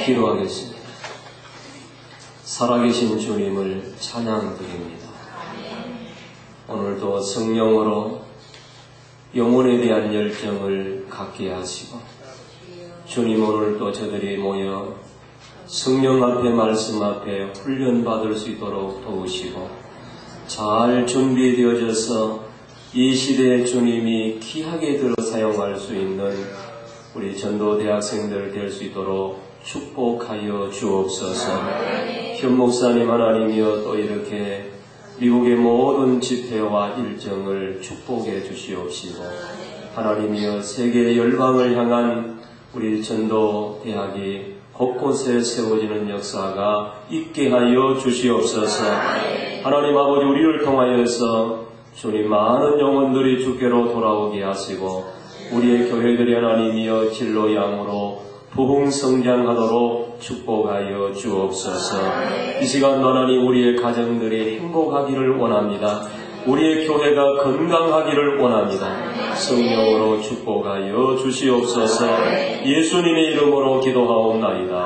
기도하겠습니다. 살아계신 주님을 찬양드립니다. 오늘도 성령으로 영혼에 대한 열정을 갖게 하시고, 주님 오늘도 저들이 모여 성령 앞에 말씀 앞에 훈련받을 수 있도록 도우시고, 잘 준비되어져서 이 시대에 주님이 귀하게 들어 사용할 수 있는 우리 전도대학생들 될 수 있도록 축복하여 주옵소서. 현 목사님 하나님이여, 또 이렇게 미국의 모든 집회와 일정을 축복해 주시옵시고, 하나님이여 세계 열방을 향한 우리 전도대학이 곳곳에 세워지는 역사가 있게 하여 주시옵소서. 하나님 아버지, 우리를 통하여서 주님 많은 영혼들이 주께로 돌아오게 하시고 우리의 교회들이 하나님이여 진로 양으로 부흥성장하도록 축복하여 주옵소서. 이 시간 하나님, 우리의 가정들이 행복하기를 원합니다. 우리의 교회가 건강하기를 원합니다. 성령으로 축복하여 주시옵소서. 예수님의 이름으로 기도하옵나이다.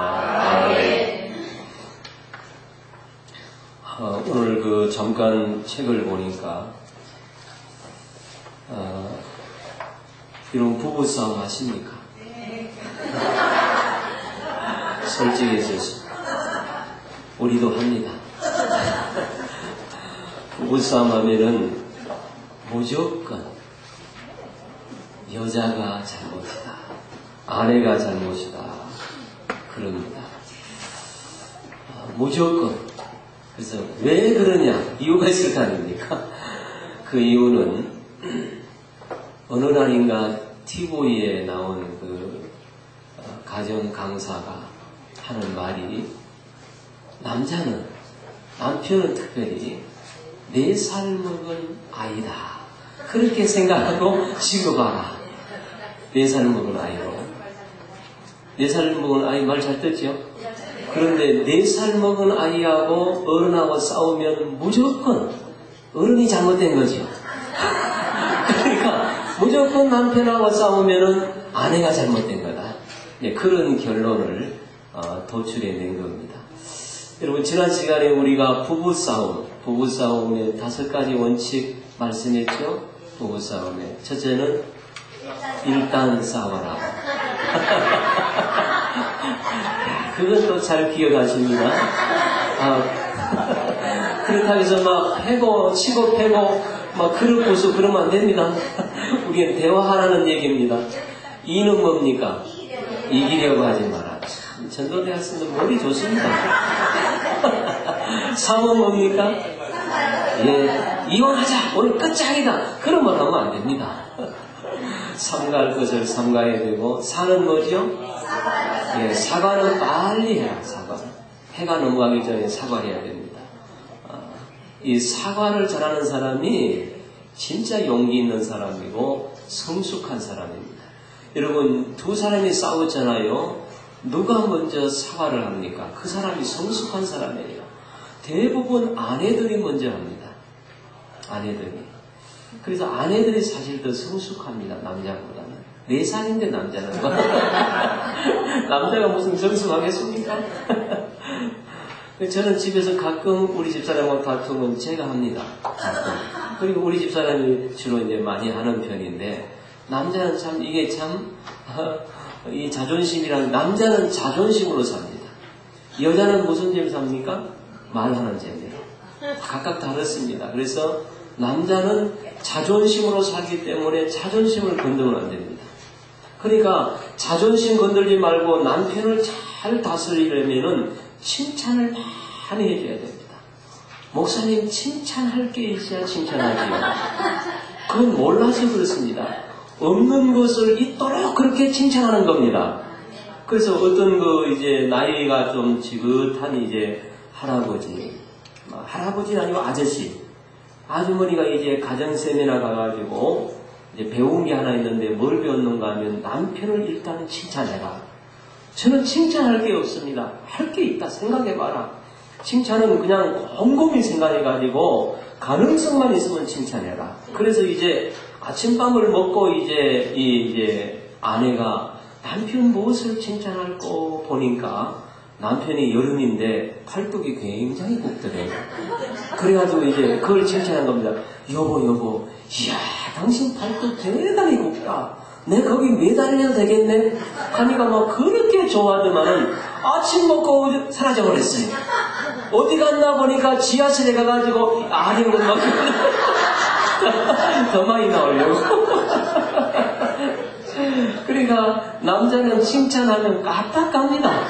아멘. 오늘 잠깐 책을 보니까 이런 부부싸움 하십니까? 솔직해서 우리도 합니다. 부부싸움 하면은 무조건 여자가 잘못이다, 아내가 잘못이다 그럽니다. 무조건. 그래서 왜 그러냐, 이유가 있을 거 아닙니까? 그 이유는 어느 날인가 TV에 나온 가정 강사가 하는 말이, 남편은 특별히 4살 먹은 아이다 그렇게 생각하고 지켜봐라. 4살 먹은 아이로. 4살 먹은 아이 말 잘 듣죠? 그런데 4살 먹은 아이하고 어른하고 싸우면 무조건 어른이 잘못된 거죠. 그러니까 무조건 남편하고 싸우면은 아내가 잘못된 거다. 네, 그런 결론을 도출해낸 겁니다. 여러분, 지난 시간에 우리가 부부싸움의 5가지 원칙 말씀했죠? 부부싸움에 첫째는 일단 싸워라. 그건 또 잘 기억하십니다. 그렇다고 해서 막 치고 패고 막 그릇 부수 그러면 안 됩니다. 우리는 대화하라는 얘기입니다. 이는 뭡니까? 이기려고 하지 마라. 참, 전도대학생들 머리 좋습니다. 3은 뭡니까? 예, 이혼하자. 오늘 끝장이다. 그러면 하면 안 됩니다. 삼가할 것을 삼가해야 되고, 4는 뭐죠? 예, 사과는 빨리 해라. 사과. 해가 넘어가기 전에 사과해야 됩니다. 이 사과를 잘하는 사람이 진짜 용기 있는 사람이고 성숙한 사람입니다. 여러분, 2사람이 싸웠잖아요. 누가 먼저 사과를 합니까? 그 사람이 성숙한 사람이에요. 대부분 아내들이 먼저 합니다. 아내들이. 그래서 아내들이 사실 더 성숙합니다. 남자보다는. 4살인데 남자는. 남자가 무슨 성숙하겠습니까? 저는 집에서 가끔 우리 집사람과 다투면 제가 합니다. 가끔. 그리고 우리 집사람이 주로 이제 많이 하는 편인데, 남자는 참, 이게 참, 이 자존심이란, 남자는 자존심으로 삽니다. 여자는 무슨 재미 삽니까? 말하는 재미로. 각각 다르습니다. 그래서 남자는 자존심으로 살기 때문에 자존심을 건드리면 안 됩니다. 그러니까 자존심 건들지 말고 남편을 잘 다스리려면은 칭찬을 많이 해줘야 됩니다. 목사님, 칭찬할 게 있어야 칭찬하지요. 그건 몰라서 그렇습니다. 없는 것을 있도록 그렇게 칭찬하는 겁니다. 그래서 어떤 이제 나이가 좀 지긋한 이제 할아버지는 아니고 아주머니가 이제 가정세미나 가가지고 이제 배운 게 하나 있는데 뭘 배웠는가 하면 남편을 일단 칭찬해라. 저는 칭찬할 게 없습니다. 할 게 있다 생각해봐라. 칭찬은 그냥 곰곰이 생각해가지고 가능성만 있으면 칭찬해라. 그래서 이제 아침밥을 먹고 이제 아내가 남편 무엇을 칭찬할까 보니까 남편이 여름인데 팔뚝이 굉장히 굽더래요. 그래가지고 이제 그걸 칭찬한 겁니다. 여보, 이야, 당신 팔뚝 대단히 굽다. 내 거기 매달려도 되겠네? 하니까 막 그렇게 좋아하더만은 아침 먹고 사라져버렸어요. 어디 갔나 보니까 지하철에 가가지고 아령을 막 더 많이 나오려고. 그러니까 남자는 칭찬하면 깜빡합니다.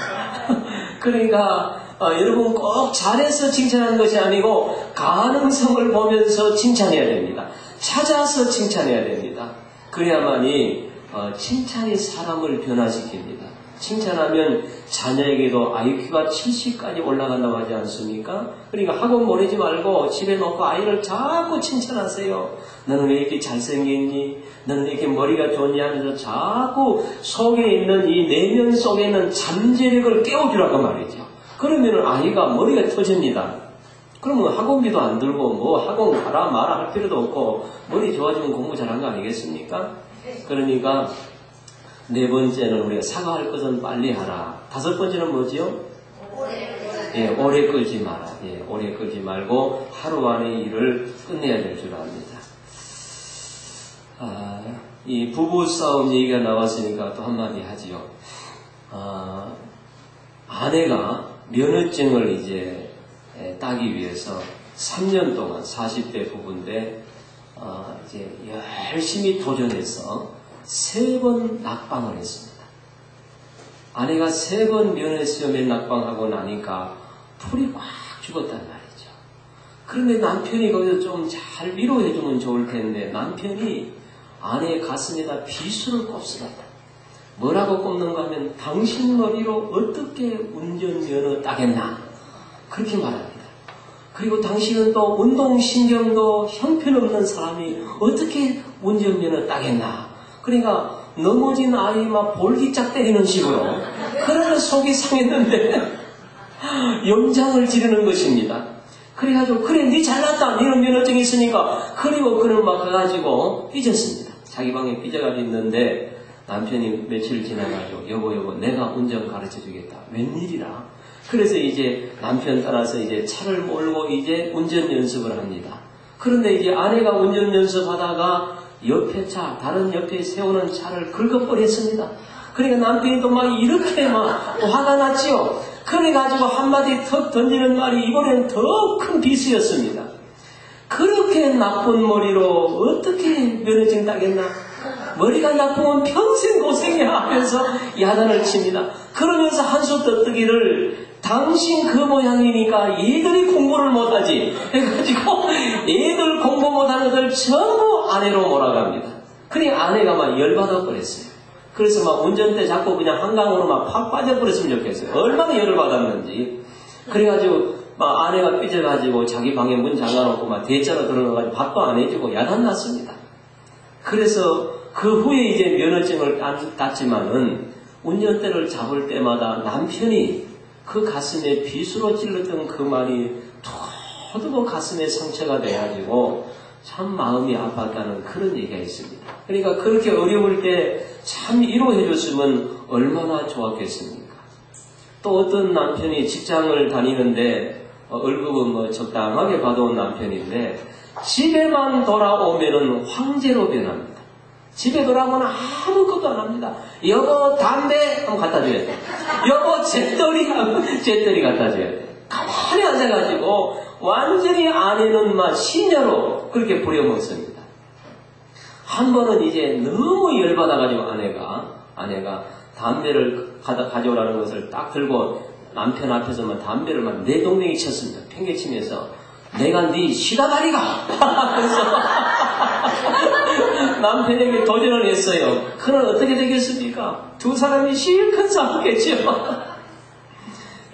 그러니까 여러분 꼭 잘해서 칭찬하는 것이 아니고 가능성을 보면서 칭찬해야 됩니다. 찾아서 칭찬해야 됩니다. 그래야만이 칭찬이 사람을 변화시킵니다. 칭찬하면 자녀에게도 IQ가 70까지 올라간다고 하지 않습니까? 그러니까 학원 보내지 말고 집에 놓고 아이를 자꾸 칭찬하세요. 너는 왜 이렇게 잘생겼니? 너는 왜 이렇게 머리가 좋니? 하면서 자꾸 속에 있는 이 내면 속에 있는 잠재력을 깨워주라고 말이죠. 그러면 아이가 머리가 터집니다. 그러면 학원비도 안 들고 뭐 학원 가라 마라 할 필요도 없고 머리 좋아지면 공부 잘한 거 아니겠습니까? 그러니까 네 번째는 우리가 사과할 것은 빨리 하라. 다섯 번째는 뭐지요? 오래 끌지 마라. 오래 끌지 말고 하루 안에 일을 끝내야 될 줄 압니다. 이 부부싸움 얘기가 나왔으니까 또 한마디 하지요. 아내가 면허증을 이제 따기 위해서 3년 동안 40대 부부인데 이제 열심히 도전해서 3번 낙방을 했습니다. 아내가 3번 면허시험에 낙방하고 나니까 풀이 꽉 죽었단 말이죠. 그런데 남편이 거기서 좀 잘 위로해주면 좋을 텐데 남편이 아내의 가슴에다 비수를 꼽습니다. 뭐라고 꼽는가 하면 당신 머리로 어떻게 운전면허 따겠나 그렇게 말합니다. 그리고 당신은 또 운동신경도 형편없는 사람이 어떻게 운전면허 따겠나. 그러니까 넘어진 아이 막 볼기짝 때리는 식으로 그러면 속이 상했는데 염장을 지르는 것입니다. 그래가지고 그래 니 잘났다 니는 면허증이 있으니까 그리고 그는 막 가가지고 삐졌습니다. 자기 방에 삐져가지고 있는데 남편이 며칠 지나가지고 여보 내가 운전 가르쳐주겠다. 웬일이라. 그래서 이제 남편 따라서 이제 차를 몰고 이제 운전 연습을 합니다. 그런데 이제 아내가 운전 연습하다가 옆에 차, 다른 옆에 세우는 차를 긁어버렸습니다. 그러니까 남편이 또 막 이렇게 막 화가 났지요. 그래가지고 한마디 턱 던지는 말이 이번엔 더 큰 비수였습니다. 그렇게 나쁜 머리로 어떻게 면허증 따겠나? 머리가 나쁘면 평생 고생이야 하면서 야단을 칩니다. 그러면서 한수 떠뜨기를 당신 그 모양이니까 얘들이 공부를 못하지 해가지고 얘들 공부 못하는 것을 전부 아내로 몰아갑니다. 그러니까 아내가 막 열받아 버렸어요. 그래서 막 운전대 잡고 그냥 한강으로 막 팍 빠져버렸으면 좋겠어요. 얼마나 열을 받았는지. 그래가지고 막 아내가 삐져가지고 자기 방에 문 잠가놓고 막 대자로 들어가가지고 밥도 안 해주고 야단났습니다. 그래서 그 후에 이제 면허증을 땄지만은 운전대를 잡을 때마다 남편이 그 가슴에 비수로 찔렀던 그 말이 도두고 가슴에 상처가 돼가지고 참 마음이 아팠다는 그런 얘기가 있습니다. 그러니까 그렇게 어려울 때 참 위로해줬으면 얼마나 좋았겠습니까? 또 어떤 남편이 직장을 다니는데 월급은 뭐 적당하게 받아온 남편인데 집에만 돌아오면은 황제로 변합니다. 집에 돌아오면 아무것도 안 합니다. 여보 담배 한번 갖다 줘야 돼. 여보 잿더리 갖다 줘야 돼. 가만히 앉아가지고 완전히 아내는 막 신녀로 그렇게 부려먹습니다. 한 번은 이제 너무 열받아가지고 아내가 담배를 가져오라는 것을 딱 들고 남편 앞에서만 담배를 막 내동댕이 쳤습니다. 팽개치면서 내가 네 시다다리가 그래서 남편에게 도전을 했어요. 그럼 어떻게 되겠습니까? 두 사람이 실컷 싸웠겠죠.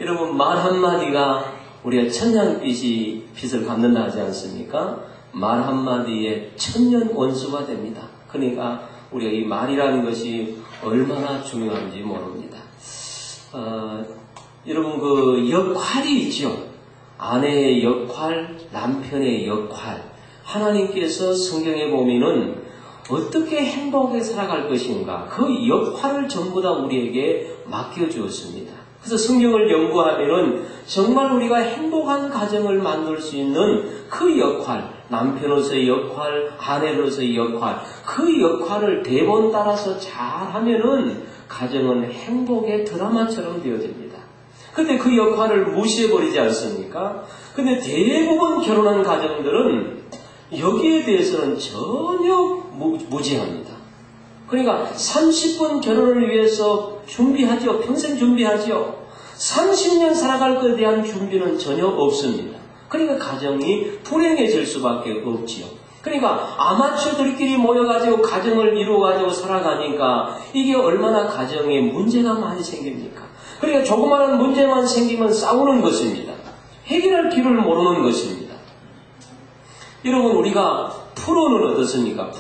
여러분 말 한마디가 우리가 빛을 갚는다 하지 않습니까? 말 한마디에 천년 원수가 됩니다. 그러니까 우리가 이 말이라는 것이 얼마나 중요한지 모릅니다. 여러분 그 역할이 있죠. 아내의 역할, 남편의 역할. 하나님께서 성경에 보면은 어떻게 행복하게 살아갈 것인가 그 역할을 전부 다 우리에게 맡겨주었습니다. 그래서 성경을 연구하면은 정말 우리가 행복한 가정을 만들 수 있는 그 역할, 남편으로서의 역할, 아내로서의 역할, 그 역할을 대본 따라서 잘하면은 가정은 행복의 드라마처럼 되어집니다. 근데 그 역할을 무시해버리지 않습니까? 근데 대부분 결혼한 가정들은 여기에 대해서는 전혀 무지합니다. 그러니까 30분 결혼을 위해서 준비하죠. 평생 준비하죠. 30년 살아갈 것에 대한 준비는 전혀 없습니다. 그러니까 가정이 불행해질 수밖에 없지요. 그러니까 아마추어들끼리 모여가지고 가정을 이루어가지고 살아가니까 이게 얼마나 가정에 문제가 많이 생깁니까? 그러니까 조그마한 문제만 생기면 싸우는 것입니다. 해결할 길을 모르는 것입니다. 여러분, 우리가 프로는 어떻습니까?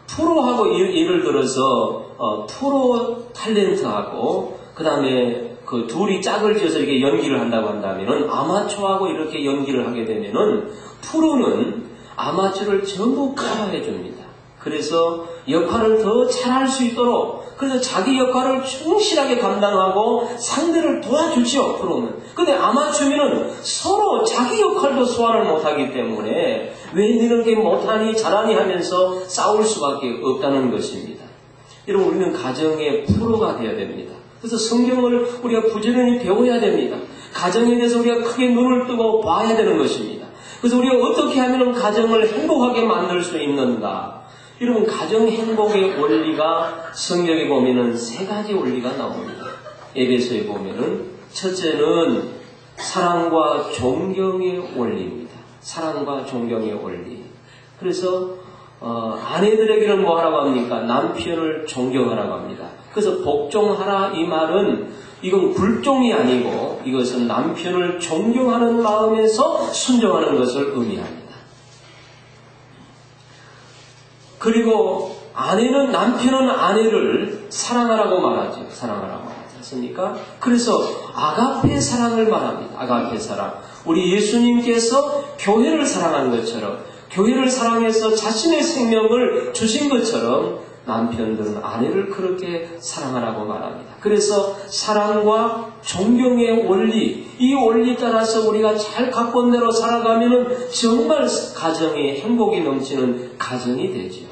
프로하고 예를 들어서 프로 탤런트하고 그 다음에 그 둘이 짝을 지어서 이렇게 연기를 한다고 한다면은 아마추어하고 이렇게 연기를 하게 되면은 프로는 아마추어를 전부 커버해 줍니다. 그래서 역할을 더 잘할 수 있도록, 그래서 자기 역할을 충실하게 감당하고 상대를 도와주죠, 프로는. 근데 아마추어는 서로 자기 역할도 소화를 못하기 때문에 왜 너는 게 못하니 잘하니 하면서 싸울 수밖에 없다는 것입니다. 여러분, 우리는 가정의 프로가 되어야 됩니다. 그래서 성경을 우리가 부지런히 배워야 됩니다. 가정에 대해서 우리가 크게 눈을 뜨고 봐야 되는 것입니다. 그래서 우리가 어떻게 하면 가정을 행복하게 만들 수 있는가? 여러분, 가정 행복의 원리가 성경에 보면은 세 가지 원리가 나옵니다. 에베소에 보면은 첫째는 사랑과 존경의 원리입니다. 사랑과 존경의 원리. 그래서 아내들에게는 뭐 하라고 합니까? 남편을 존경하라고 합니다. 그래서 복종하라 이 말은 이건 굴종이 아니고 이것은 남편을 존경하는 마음에서 순종하는 것을 의미합니다. 그리고 남편은 아내를 사랑하라고 말하죠. 사랑하라고 하지 않습니까? 그래서 아가페 사랑을 말합니다. 아가페 사랑. 우리 예수님께서 교회를 사랑한 것처럼, 교회를 사랑해서 자신의 생명을 주신 것처럼 남편들은 아내를 그렇게 사랑하라고 말합니다. 그래서 사랑과 존경의 원리, 이 원리 따라서 우리가 잘 각본대로 살아가면은 정말 가정이 행복이 넘치는 가정이 되죠.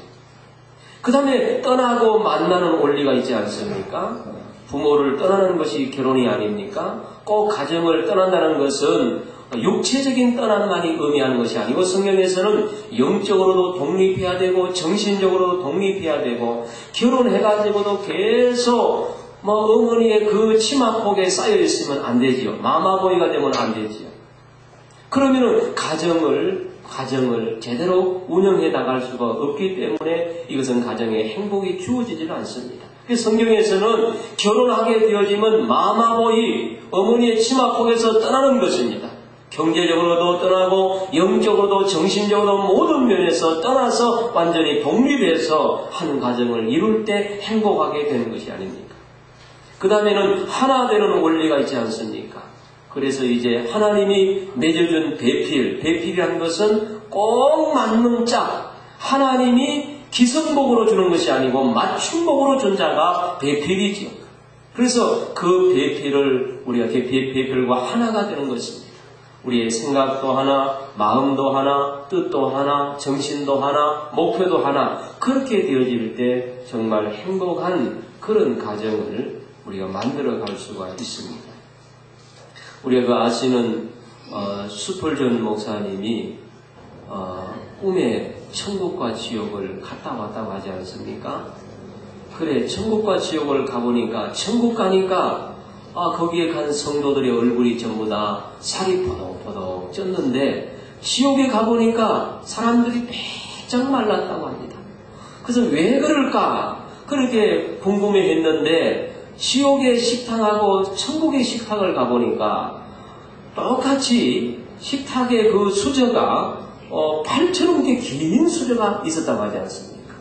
그 다음에 떠나고 만나는 원리가 있지 않습니까? 부모를 떠나는 것이 결혼이 아닙니까? 꼭 가정을 떠난다는 것은 육체적인 떠난만이 의미하는 것이 아니고 성경에서는 영적으로도 독립해야 되고 정신적으로도 독립해야 되고 결혼해가지고도 계속 어머니의 그 치마폭에 쌓여 있으면 안 되지요. 마마보이가 되면 안 되지요. 그러면은 가정을 제대로 운영해 나갈 수가 없기 때문에 이것은 가정에 행복이 주어지지는 않습니다. 그래서 성경에서는 결혼하게 되어지면 마마보이, 어머니의 치마폭에서 떠나는 것입니다. 경제적으로도 떠나고 영적으로도 정신적으로도 모든 면에서 떠나서 완전히 독립해서 한 가정을 이룰 때 행복하게 되는 것이 아닙니까? 그 다음에는 하나 되는 원리가 있지 않습니까? 그래서 이제 하나님이 맺어준 배필이라는 것은 꼭 맞는 짝, 하나님이 기성복으로 주는 것이 아니고 맞춤복으로 준 자가 배필이죠. 그래서 그 배필을 우리가 배필과 하나가 되는 것입니다. 우리의 생각도 하나, 마음도 하나, 뜻도 하나, 정신도 하나, 목표도 하나, 그렇게 되어질 때 정말 행복한 그런 가정을 우리가 만들어갈 수가 있습니다. 우리가 아시는 수펄전 목사님이 꿈에 천국과 지옥을 갔다 왔다고 하지 않습니까? 그래, 천국과 지옥을 가보니까 천국 가니까 거기에 간 성도들의 얼굴이 전부 다 살이 포덕포덕 쪘는데 지옥에 가보니까 사람들이 빼짝 말랐다고 합니다. 그래서 왜 그럴까? 그렇게 궁금해했는데 지옥의 식탁하고 천국의 식탁을 가보니까 똑같이 식탁의 그 수저가 팔처럼 긴 수저가 있었다고 하지 않습니까?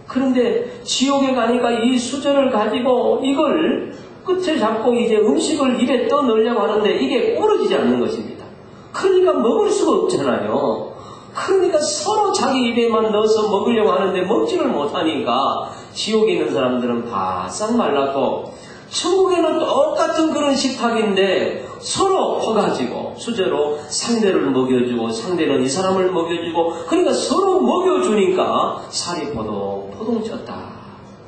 그런데 지옥에 가니까 이 수저를 가지고 이걸 끝을 잡고 이제 음식을 입에 떠넣으려고 하는데 이게 부러지지 않는 것입니다. 그러니까 먹을 수가 없잖아요. 그러니까 서로 자기 입에만 넣어서 먹으려고 하는데 먹지를 못하니까 지옥에 있는 사람들은 바싹 말랐고 천국에는 똑같은 그런 식탁인데 서로 퍼가지고 수저로 상대를 먹여주고 상대는 이 사람을 먹여주고 그러니까 서로 먹여주니까 살이 포동포동 쪘다.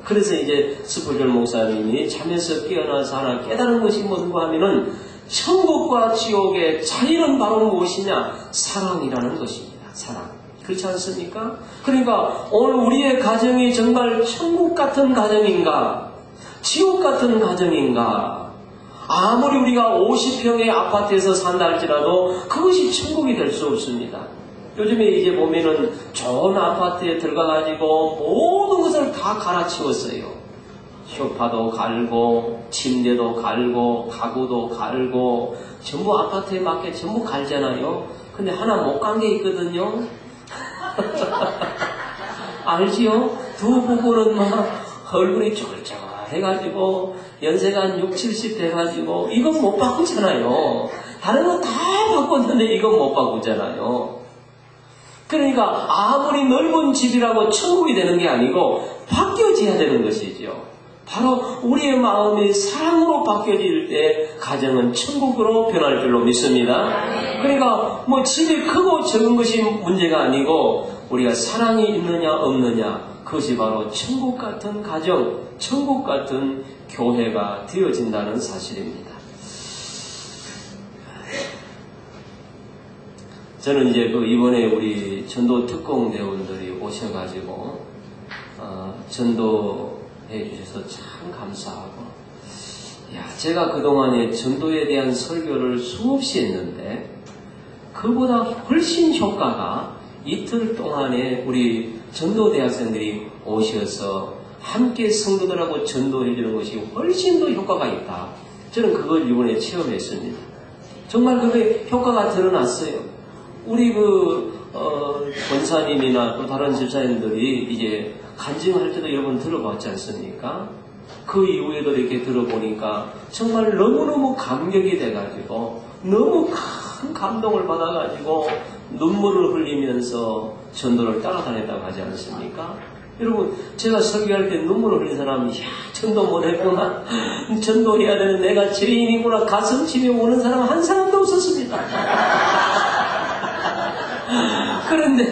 그래서 이제 스펄전 목사님이 잠에서 깨어나서 하나 깨달은 것이 뭔가 하면은 천국과 지옥의 차이는 바로 무엇이냐? 사랑이라는 것입니다. 사랑. 그렇지 않습니까? 그러니까 오늘 우리의 가정이 정말 천국 같은 가정인가? 지옥 같은 가정인가? 아무리 우리가 50평의 아파트에서 산다 할지라도 그것이 천국이 될 수 없습니다. 요즘에 이제 보면은 좋은 아파트에 들어가가지고 모든 것을 다 갈아치웠어요. 소파도 갈고, 침대도 갈고, 가구도 갈고, 전부 아파트에 맞게 전부 갈잖아요. 근데 하나 못 간 게 있거든요. 알지요? 두 부부는 막 얼굴이 쫄쫄해가지고 연세가 한 60, 70 돼가지고 이건 못 바꾸잖아요. 다른 건 다 바꿨는데 이건 못 바꾸잖아요. 그러니까 아무리 넓은 집이라고 천국이 되는 게 아니고 바뀌어져야 되는 것이죠. 바로 우리의 마음이 사랑으로 바뀌어질 때 가정은 천국으로 변할 줄로 믿습니다. 그러니까 뭐 집이 크고 적은 것이 문제가 아니고 우리가 사랑이 있느냐 없느냐, 그것이 바로 천국 같은 가정, 천국 같은 교회가 되어진다는 사실입니다. 저는 이제 이번에 우리 전도 특공대원들이 오셔가지고 전도해 주셔서 참 감사하고, 제가 그동안에 전도에 대한 설교를 수없이 했는데 그보다 훨씬 효과가 이틀 동안에 우리 전도대학생들이 오셔서 함께 성도들하고 전도해 주는 것이 훨씬 더 효과가 있다. 저는 그걸 이번에 체험했습니다. 정말 그게 효과가 드러났어요. 우리 권사님이나 또 다른 집사님들이 이제 간증할 때도 여러분 들어봤지 않습니까? 그 이후에도 이렇게 들어보니까 정말 너무너무 감격이 돼가지고 너무 큰 감동을 받아가지고 눈물을 흘리면서 전도를 따라다녔다고 하지 않습니까? 여러분, 제가 설교할 때 눈물을 흘린 사람이 전도 못했구나, 전도해야 되는 내가 죄인이구나 가슴 치며 우는 사람 한 사람도 없었습니다. 그런데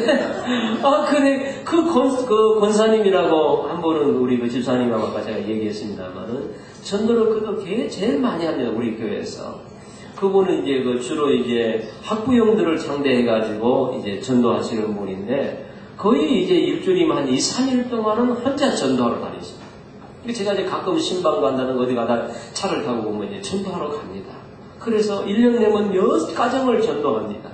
그래, 그 권사님이라고 한 분은 우리 그 집사님하고 아까 제가 얘기했습니다만은 전도를 그렇게 제일 많이 합니다, 우리 교회에서. 그분은 이제 주로 이제 학부형들을 상대해가지고 이제 전도하시는 분인데 거의 이제 일주일이면 한 2, 3일 동안은 혼자 전도하러 다니십니다. 제가 이제 가끔 신방 간다는 어디 가다 차를 타고 보면 이제 전도하러 갑니다. 그래서 1년 내면 6가정을 전도합니다.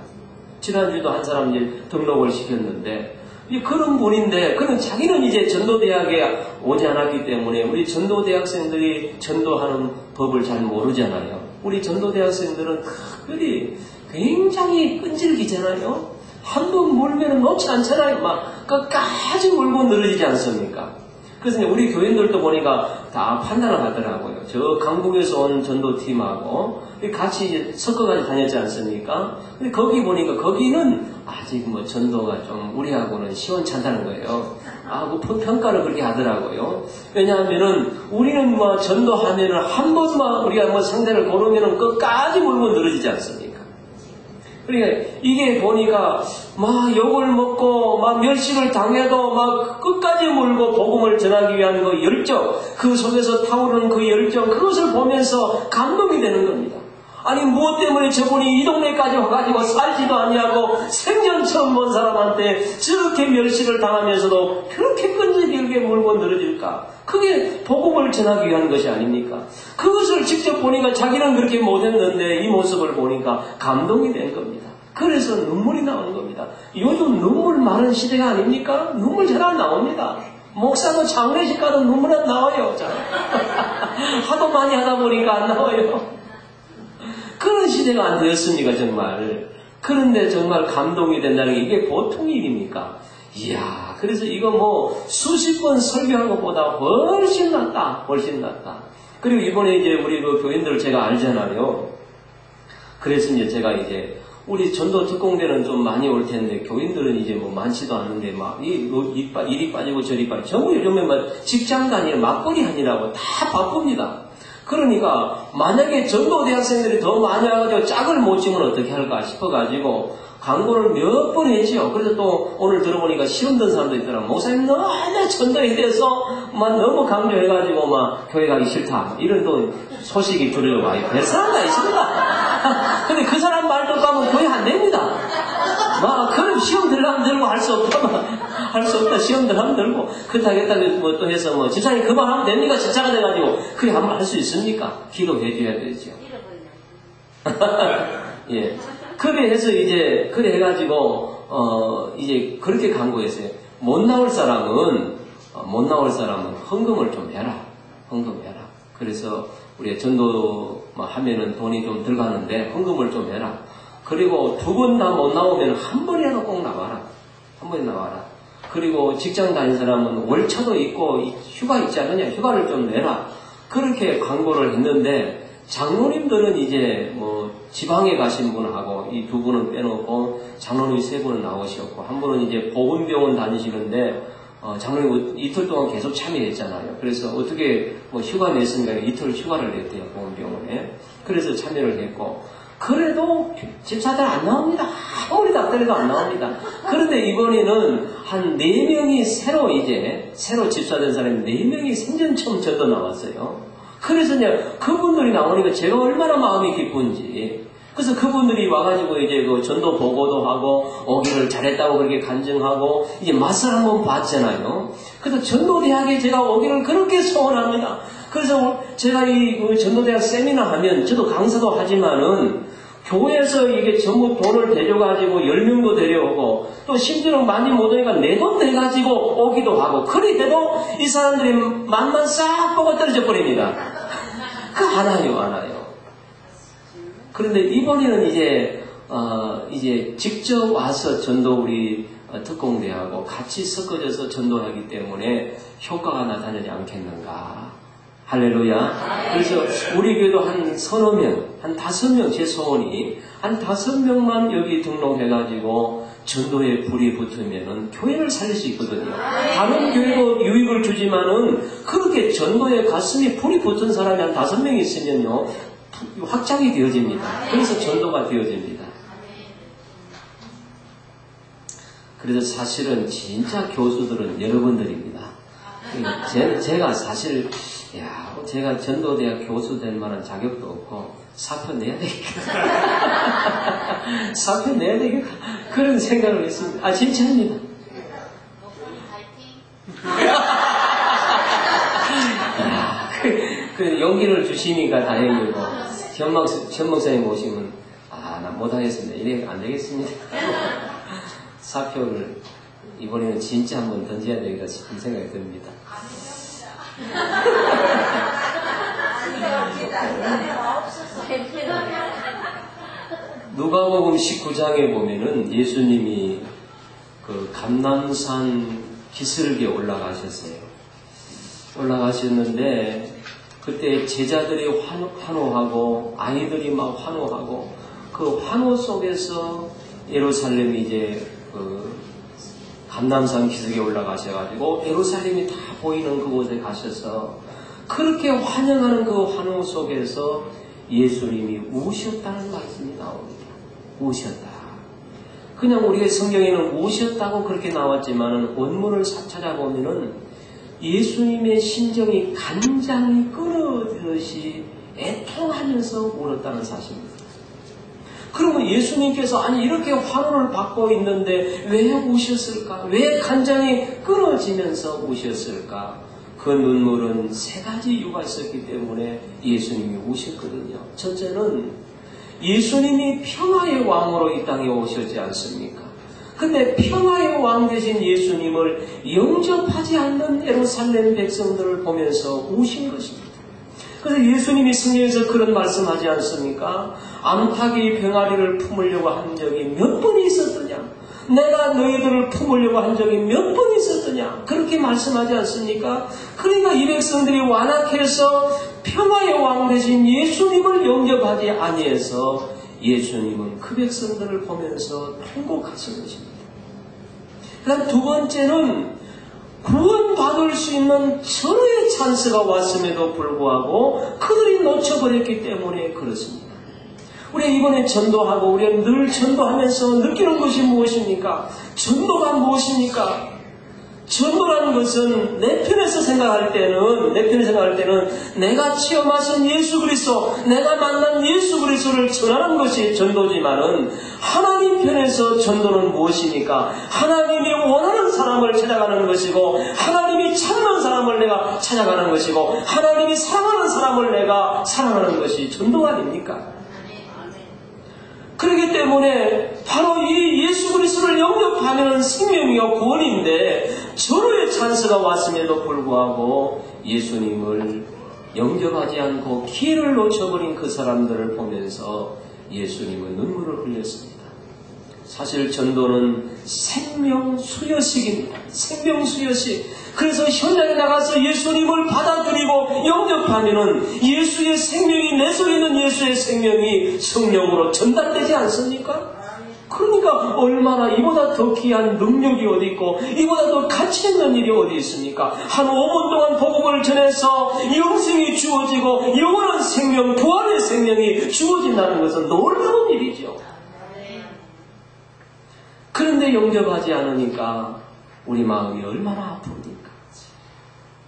지난주도 한 사람 이제 등록을 시켰는데, 그런 분인데, 그는 자기는 이제 전도대학에 오지 않았기 때문에 우리 전도대학생들이 전도하는 법을 잘 모르잖아요. 우리 전도대학생들은 특별히 굉장히 끈질기잖아요. 한 번 물면 놓지 않잖아요. 막 끝까지 물고 늘어지지 않습니까? 그래서 우리 교인들도 보니까 다 판단을 하더라고요. 저 강북에서 온 전도팀하고 같이 섞어가지고 다녔지 않습니까? 근데 거기 보니까 거기는 아직 뭐 전도가 좀 우리하고는 시원찮다는 거예요. 평가를 그렇게 하더라고요. 왜냐하면은 우리는 뭐 전도하면은 한 번만 우리가 뭐 상대를 고르면은 끝까지 물고 늘어지지 않습니까? 그러니까 이게 보니까 막 욕을 먹고 막 멸시를 당해도 막 끝까지 물고 복음을 전하기 위한 그 열정, 그 속에서 타오르는 그 열정, 그것을 보면서 감동이 되는 겁니다. 아니 무엇 때문에 저분이 이 동네까지 와가지고 살지도 아니하고 생전 처음 본 사람한테 저렇게 멸시를 당하면서도 그렇게 끈질기게 물고 늘어질까? 그게 복음을 전하기 위한 것이 아닙니까? 그것을 직접 보니까 자기는 그렇게 못했는데 이 모습을 보니까 감동이 된 겁니다. 그래서 눈물이 나오는 겁니다. 요즘 눈물 많은 시대가 아닙니까? 눈물 잘 안 나옵니다. 목사도 장례식 가도 눈물 안 나와요. 하도 많이 하다 보니까 안 나와요. 그런 시대가 안 되었습니까, 정말. 그런데 정말 감동이 된다는 게 이게 보통 일입니까? 이야, 그래서 이거 뭐 수십 번 설교한 것보다 훨씬 낫다, 훨씬 낫다. 그리고 이번에 이제 우리 그 교인들 제가 알잖아요. 그래서 이제 제가 이제 우리 전도 특공대는 좀 많이 올 텐데 교인들은 이제 뭐 많지도 않은데 막 이리 빠지고 저리 빠지고 전부 요즘에 막 직장 다니는 막걸리 하느라고 다 바쁩니다. 그러니까 만약에 전도 대학생들이 더 많이 와가지고 짝을 못 치면 어떻게 할까 싶어가지고 광고를 몇 번 했지요. 그래서 또 오늘 들어보니까 시험 든 사람도 있더라고요. 목사님 너무 전도에 대해서 막 너무 강조해가지고 막 교회 가기 싫다 이런 또 소식이 들으려고 와요. 별 사람가 있습니다. 근데 그 사람 말 듣고 하면 교회 안 됩니다. 막 그럼 시험 들려면 들고 할 수 없다. 할 수 없다. 시험 들려면 들고 그렇다겠다 뭐 또 해서 뭐 집사님 그만하면 됩니까? 집사가 돼가지고 그게 한번 할 수 있습니까? 기도해줘야 되죠. 예. 그래 해서 이제 그래 해가지고 이제 그렇게 강구했어요. 못 나올 사람은 헌금을 좀 해라. 헌금해라. 그래서 우리 전도 하면은 돈이 좀 들어가는데 헌금을 좀 해라. 그리고 2번 다 못 나오면 한 번이라도 꼭 나와라. 한 번에 나와라. 그리고 직장 다니는 사람은 월차도 있고 휴가 있지 않느냐. 휴가를 좀 내라. 그렇게 광고를 했는데 장로님들은 이제 지방에 가신 분하고 이 2분은 빼놓고 장로님이 3분은 나오셨고 한 분은 이제 보건병원 다니시는데 장로님 이틀 동안 계속 참여했잖아요. 그래서 어떻게 휴가 냈으니까 이틀 휴가를 냈대요. 보건병원에. 그래서 참여를 했고 그래도 집사들 안 나옵니다. 아무리 닥달해도 안 나옵니다. 그런데 이번에는 한 4명이 새로 집사된 사람이 4명이 생전 처음 전도 나왔어요. 그래서 이제 그분들이 나오니까 제가 얼마나 마음이 기쁜지. 그래서 그분들이 와가지고 이제 그 전도 보고도 하고 오기를 잘했다고 그렇게 간증하고 이제 맛을 한번 봤잖아요. 그래서 전도대학에 제가 오기를 그렇게 소원합니다. 그래서 제가 이 전도대학 세미나 하면 저도 강사도 하지만은 교회에서 이게 전부 돈을 대줘가지고 10명도 데려오고 또 심지어 많이 못 오니까 내 돈 내가지고 오기도 하고 그리 해도 이 사람들이 맛만 싹 보고 떨어져 버립니다. 안 와요. 그런데 이번에는 이제 직접 와서 전도 우리 특공대하고 같이 섞어져서 전도하기 때문에 효과가 나타나지 않겠는가. 할렐루야. 그래서 우리 교회도 한 서너 명, 한 5명, 제 소원이 한 5명만 여기 등록해가지고 전도에 불이 붙으면은 교회를 살릴 수 있거든요. 다른 교회도 유익을 주지만은 그렇게 전도에 가슴이 불이 붙은 사람이 한 5명 있으면요. 확장이 되어집니다. 그래서 전도가 되어집니다. 그래서 사실은 진짜 교수들은 여러분들입니다. 제가 사실 제가 전도대학 교수 될 만한 자격도 없고 사표 내야 되겠다. 사표 내야 되겠다. 그런 생각을 했습니다. 진짜입니다. 그 용기를 주시니까 다행이고 전 목사님 오시면 나 못하겠습니다. 이래 안 되겠습니다. 사표를 이번에는 진짜 한번 던져야 되겠다 싶은 생각이 듭니다. 누가복음 19장에 보면은 예수님이 그 감람산 기슭에 올라가셨는데 그때 제자들이 환호하고 아이들이 막 환호하고 그 환호 속에서 예루살렘이 이제 그 감람산 기슭에 올라가셔가지고 예루살렘이 다 보이는 그곳에 가셔서 그렇게 환영하는 그 환호 속에서 예수님이 우셨다는 말씀이 나옵니다. 우셨다. 그냥 우리의 성경에는 우셨다고 그렇게 나왔지만은 원문을 찾아보면은 예수님의 심정이 간장이 끓어듯이 애통하면서 울었다는 사실입니다. 그러면 예수님께서 이렇게 환호를 받고 있는데 왜 우셨을까? 왜 간장이 끓어지면서 우셨을까? 그 눈물은 3가지 이유가 있었기 때문에 예수님이 우셨거든요. 첫째는 예수님이 평화의 왕으로 이 땅에 오셨지 않습니까? 근데 평화의 왕 되신 예수님을 영접하지 않는 예루살렘 백성들을 보면서 우신 것입니다. 그래서 예수님이 성경에서 그런 말씀하지 않습니까? 암탉이 병아리를 품으려고 한 적이 몇 번이 있었더냐? 내가 너희들을 품으려고 한 적이 몇 번 있었더냐? 그렇게 말씀하지 않습니까? 그러니까 이 백성들이 완악해서 평화의 왕 되신 예수님을 영접하지 아니해서 예수님은 그 백성들을 보면서 통곡하신 것입니다. 그다음 2번째는 구원받을 수 있는 전의 찬스가 왔음에도 불구하고 그들이 놓쳐버렸기 때문에 그렇습니다. 우리 이번에 전도하고 우리는 늘 전도하면서 느끼는 것이 무엇입니까? 전도가 무엇입니까? 전도라는 것은 내 편에서 생각할 때는 내가 체험하신 예수 그리스도, 내가 만난 예수 그리스도를 전하는 것이 전도지만은 하나님 편에서 전도는 무엇입니까? 하나님이 원하는 사람을 찾아가는 것이고 하나님이 찾는 사람을 내가 찾아가는 것이고 하나님이 사랑하는 사람을 내가 사랑하는 것이 전도가 아닙니까? 그렇기 때문에 바로 이 예수 그리스도를 영접하면 생명이요 구원인데 절호의 찬스가 왔음에도 불구하고 예수님을 영접하지 않고 기회를 놓쳐버린 그 사람들을 보면서 예수님은 눈물을 흘렸습니다. 사실 전도는 생명수여식입니다. 생명수여식. 그래서 현장에 나가서 예수님을 받아들이고 영접하면은 예수의 생명이, 내 속에 있는 예수의 생명이 성령으로 전달되지 않습니까? 그러니까 얼마나 이보다 더 귀한 능력이 어디 있고 이보다 더 가치 있는 일이 어디 있습니까? 한 5분 동안 복음을 전해서 영생이 주어지고 영원한 생명, 부활의 생명이 주어진다는 것은 놀라운 일이죠. 그런데 영접하지 않으니까 우리 마음이 얼마나 아픕니까?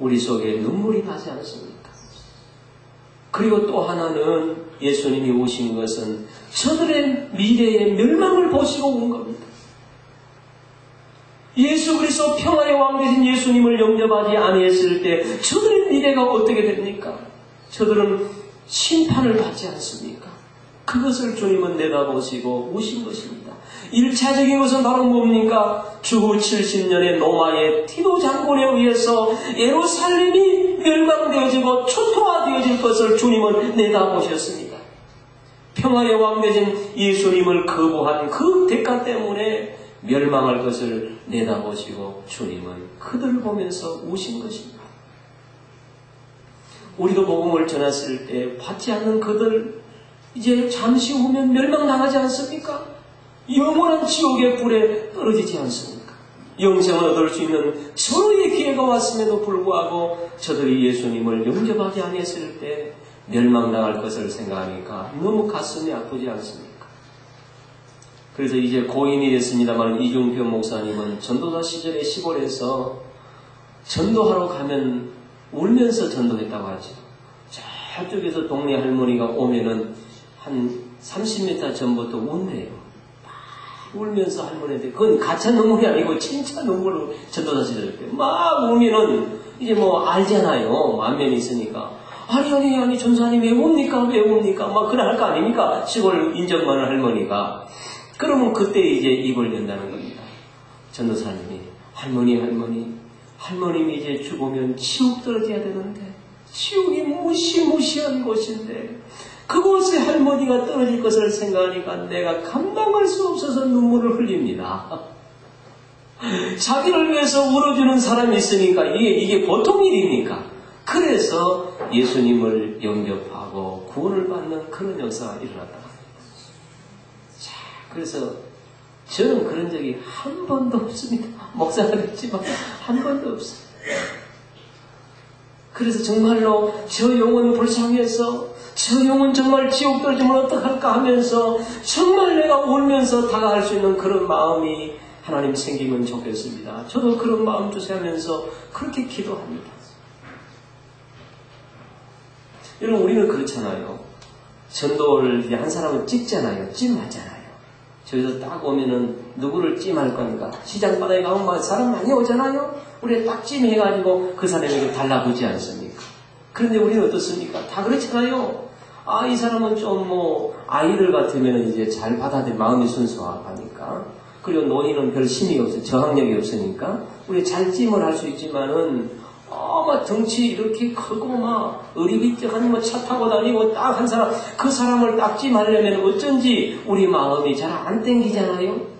우리 속에 눈물이 나지 않습니까? 그리고 또 하나는 예수님이 오신 것은 저들의 미래의 멸망을 보시고 온 겁니다. 예수 그리스도 평화의 왕 되신 예수님을 영접하지 아니했을 때 저들의 미래가 어떻게 됩니까? 저들은 심판을 받지 않습니까? 그것을 주님은 내다보시고 오신 것입니다. 1차적인 것은 바로 뭡니까? 주후 70년의 로마의 티도 장군에 의해서 예루살렘이 멸망되어지고 초토화되어질 것을 주님은 내다보셨습니다. 평화의 왕 되신 예수님을 거부한 그 대가 때문에 멸망할 것을 내다보시고 주님은 그들을 보면서 우신 것입니다. 우리도 복음을 전했을 때 받지 않는 그들 이제 잠시 후면 멸망당하지 않습니까? 영원한 지옥의 불에 떨어지지 않습니까? 영생을 얻을 수 있는 절호의 기회가 왔음에도 불구하고 저들이 예수님을 영접하지 아니했을 때 멸망당할 것을 생각하니까 너무 가슴이 아프지 않습니까? 그래서 이제 고인이 됐습니다만 이중표 목사님은 전도사 시절에 시골에서 전도하러 가면 울면서 전도했다고 하죠. 저쪽에서 동네 할머니가 오면은 한 30m 전부터 운대요. 막 울면서 할머니한테, 그건 가짜 눈물이 아니고 진짜 눈물로 전도사 시절 때 막 울면은 이제 뭐 알잖아요. 안면이 있으니까. 아니 전사님 왜 웁니까? 막 그래 할 거 아닙니까? 시골 인정 많은 할머니가. 그러면 그때 이제 입을 연다는 겁니다. 전도사님이 할머님이 이제 죽으면 지옥 떨어져야 되는데 지옥이 무시무시한 곳인데 그곳에 할머니가 떨어질 것을 생각하니까 내가 감당할 수 없어서 눈물을 흘립니다. 자기를 위해서 울어주는 사람이 있으니까 이게 보통 일입니까? 그래서 예수님을 영접하고 구원을 받는 그런 역사가 일어났다. 자, 그래서 저는 그런 적이 한 번도 없습니다. 목사가 됐지만 한 번도 없어요. 그래서 정말로 저 영혼 불쌍해서 저 영혼 정말 지옥 떨어지면 어떡할까 하면서 정말 내가 울면서 다가갈 수 있는 그런 마음이 하나님 생기면 좋겠습니다. 저도 그런 마음 주세요 하면서 그렇게 기도합니다. 여러분 우리는 그렇잖아요. 전도를 한 사람은 찍잖아요. 찜하잖아요. 저기서 딱 오면은 누구를 찜할 겁니까? 시장바닥에 가면 사람 많이 오잖아요. 우리 딱 찜해가지고 그 사람에게 달라붙지 않습니까? 그런데 우리는 어떻습니까? 다 그렇잖아요. 이 사람은 좀 아이들 같으면 이제 잘 받아들일 마음이 순수하니까. 그리고 노인은 별 힘이 없어요. 저항력이 없으니까. 우리 잘 찜을 할 수 있지만은, 막 덩치 이렇게 크고 어리비쩍한 차 타고 다니고 딱 한 사람, 그 사람을 딱 찜하려면 어쩐지 우리 마음이 잘 안 땡기잖아요.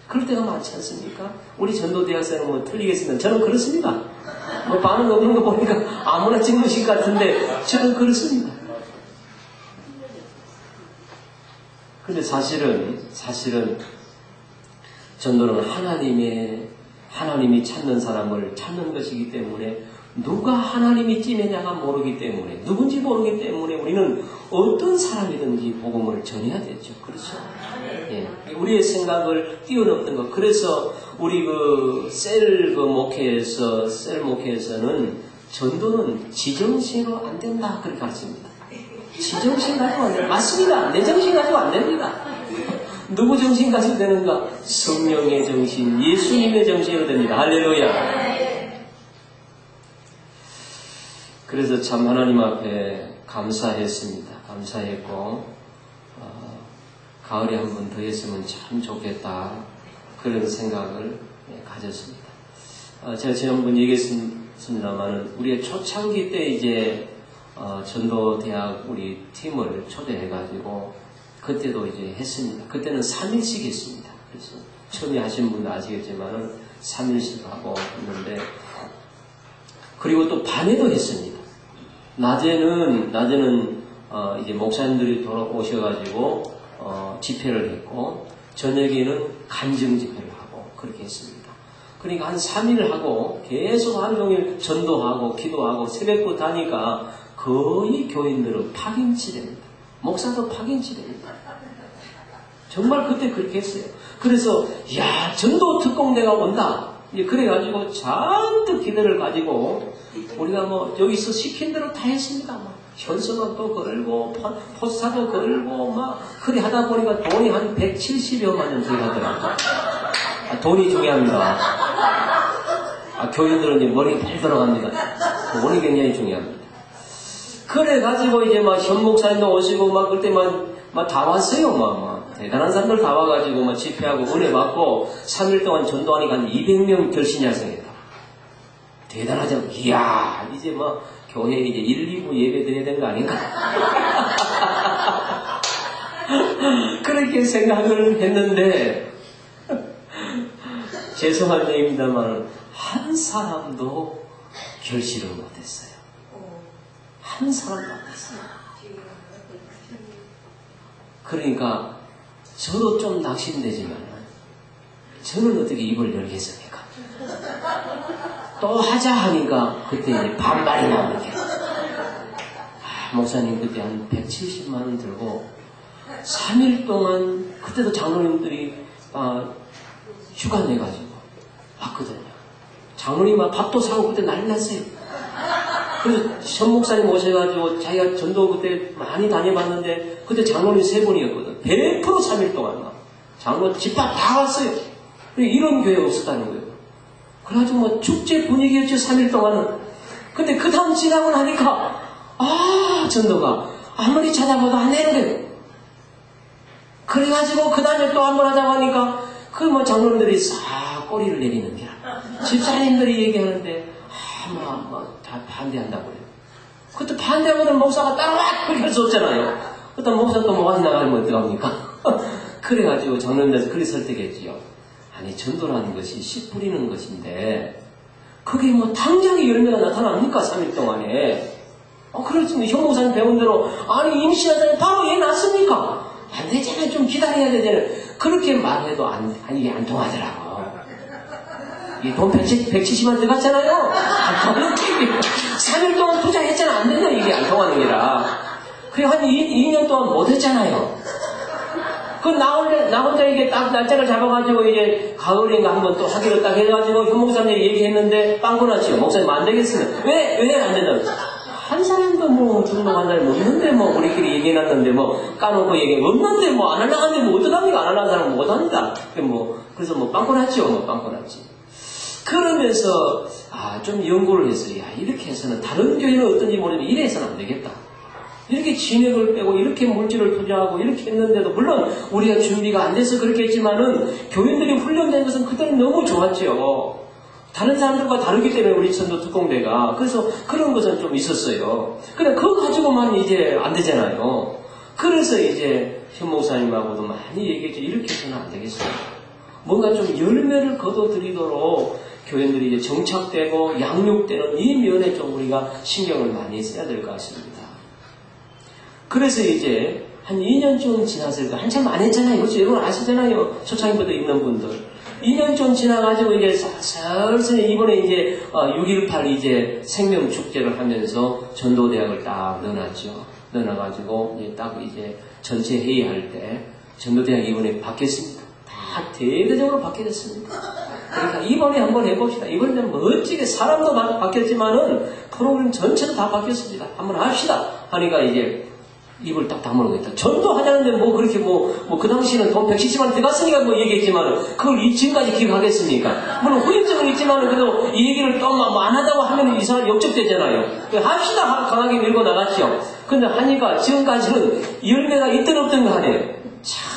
그럴 때가 많지 않습니까? 우리 전도대학생은 틀리겠습니다. 저는 그렇습니다. 반응 없는 거 보니까 아무나 찍는 것 같은데 저는 그렇습니다. 근데 사실은 전도는 하나님이 찾는 사람을 찾는 것이기 때문에 누가 하나님이 찜했냐가 모르기 때문에 누군지 모르기 때문에 우리는 어떤 사람이든지 복음을 전해야 되죠. 그렇죠? 예. 우리의 생각을 뛰어넘는 것. 그래서 우리 셀 목회에서는 전도는 지정신으로 안 된다 그렇게 가르칩니다. 지정신 가지고 안 됩니다. 맞습니다. 내 정신 가지고 안 됩니다. 누구 정신 가지고 되는가? 성령의 정신, 예수님의 정신으로 됩니다. 할렐루야. 그래서 참 하나님 앞에 감사했습니다. 감사했고 가을에 한 번 더 했으면 참 좋겠다. 그런 생각을 가졌습니다. 제가 지난번 얘기했습니다만은 우리의 초창기 때 이제 전도대학 우리 팀을 초대해가지고 그때도 이제 했습니다. 그때는 3일씩 했습니다. 그래서 처음에 하신 분도 아시겠지만은 3일씩 하고 했는데, 그리고 또 밤에도 했습니다. 낮에는 이제 목사님들이 돌아오셔가지고 집회를 했고, 저녁에는 간증 집회를 하고 그렇게 했습니다. 그러니까 한 3일 하고 계속 하루 종일 전도하고 기도하고 새벽부터 하니까 거의 교인들은 파김치됩니다. 목사도 파김치됩니다. 정말 그때 그렇게 했어요. 그래서 야, 전도 특공대가 온다. 이제 그래가지고 잔뜩 기대를 가지고 우리가 뭐 여기서 시킨 대로 다 했습니다. 막 현수막도 걸고 포스터도 걸고 막 그래 하다 보니까 돈이 한 170여만 원 들어가더라고요. 돈이 중요합니다. 교인들은 이제 머리가 잘 들어갑니다. 돈이 굉장히 중요합니다. 그래가지고 이제 막 현 목사님도 오시고 막 그때 막 다 왔어요. 막 대단한 사람들 다 와가지고 막 집회하고 은혜 받고 3일 동안 전도하니까 한 200명 결신이 발생했다. 대단하죠. 이야, 이제 막 교회에 이제 1, 2부 예배 드려야 되는 거 아닌가? 그렇게 생각을 했는데, 죄송한 얘기입니다만, 한 사람도 결실을 못했어요. 한 사람도 안 했어요. 그러니까, 저도 좀 낙심되지만, 저는 어떻게 입을 열겠습니까? 또 하자 하니까, 그때 이제 반발이 나오는 게. 목사님 그때 한 170만 원 들고, 3일 동안, 그때도 장로님들이, 휴가 내가지고 왔거든요. 장로님 막 밥도 사고 그때 난리 났어요. 그래서 현 목사님 오셔가지고 자기가 전도 그때 많이 다녀봤는데 그때 장로님 3분이었거든. 100% 3일 동안 막 장로 집밥 다 왔어요. 이런 교회 없었다는 거예요. 그래가지고 뭐 축제 분위기였죠, 3일 동안은. 근데 그 다음 지나고 나니까 전도가 아무리 찾아봐도 안 되는 거예요. 그래가지고 그 다음에 또 한 번 하자고 하니까 그 뭐 장로님들이 싹 꼬리를 내리는 게라. 집사님들이 얘기하는데 다 반대한다고 그래요. 그때 반대하고는 목사가 따라와! 그렇게 할 수 없잖아요. 그때 목사 또 뭐가 나가면 어떡합니까? 그래가지고 장로님들에서 그렇게 설득했지요. 아니, 전도라는 것이 씨 뿌리는 것인데 그게 뭐 당장에 열매가 나타납니까? 3일 동안에. 그렇습니다. 현 목사님 배운 대로 아니 임신하자니 바로 얘 낳습니까? 안 되잖아요. 좀 기다려야 되잖아요. 그렇게 말해도 이게 안 통하더라고. 이 돈 170만 들어갔잖아요. 3일 동안 투자했잖아. 안 된다. 이게 안 통하는 게라. 그래, 한 2년 동안 못 했잖아요. 나 혼자 이게 딱 날짜를 잡아가지고 이제 가을인가 한번 또 하기로 딱 해가지고 현 목사님이 얘기했는데 빵꾸 났지요. 목사님 안 되겠으면. 왜 안 된다고? 한 사람도 뭐 등록한 사람이 없는데 뭐 우리끼리 얘기해놨는데 뭐 까놓고 얘기 없는데 뭐 안 하려고 하는데 뭐 어떡합니까? 안 하려는 사람은 못 한다. 그래서 뭐 빵꾸 났죠. 빵꾸 났지. 그러면서 좀 연구를 했어요. 야, 이렇게 해서는 다른 교회는 어떤지 모르지만 이래서는 안 되겠다. 이렇게 진액을 빼고 이렇게 물질을 투자하고 이렇게 했는데도 물론 우리가 준비가 안 돼서 그렇게 했지만은 교인들이 훈련된 것은 그때는 너무 좋았죠. 다른 사람들과 다르기 때문에 우리 전도 특공대가. 그래서 그런 것은 좀 있었어요. 근데 그거 가지고만 이제 안 되잖아요. 그래서 이제 현 목사님하고도 많이 얘기했죠. 이렇게 해서는 안 되겠어요. 뭔가 좀 열매를 거둬들이도록 교인들이 이제 정착되고 양육되는 이 면에 좀 우리가 신경을 많이 써야 될 것 같습니다. 그래서 이제 한 2년쯤 지났을 때 한참 안 했잖아요. 그렇죠? 여러분 아시잖아요. 초창기부터 있는 분들. 2년 좀 지나가지고 이제 슬슬 이번에 이제 6.18 이제 생명축제를 하면서 전도대학을 딱 넣어놨죠. 넣어놔가지고 이제 딱 이제 전체 회의할 때 전도대학 이번에 바뀌었습니다. 다 대대적으로 바뀌었습니다. 그러니까 이번에 한번 해봅시다. 이번에는 멋지게 사람도 바뀌었지만은 프로그램 전체도 다 바뀌었습니다. 한번 합시다. 하니까 이제 입을 딱 다물어야겠다. 전도하자는데 뭐 그렇게 그 당시에는 돈 170만 들어갔으니까 뭐 얘기했지만은 그걸 지금까지 기억하겠습니까? 물론 후임증은 있지만은 그래도 이 얘기를 또 안 하다고 하면 이 사람 역적되잖아요. 합시다 강하게 밀고 나갔죠. 근데 하니까 지금까지는 열매가 있든 없든 간에 참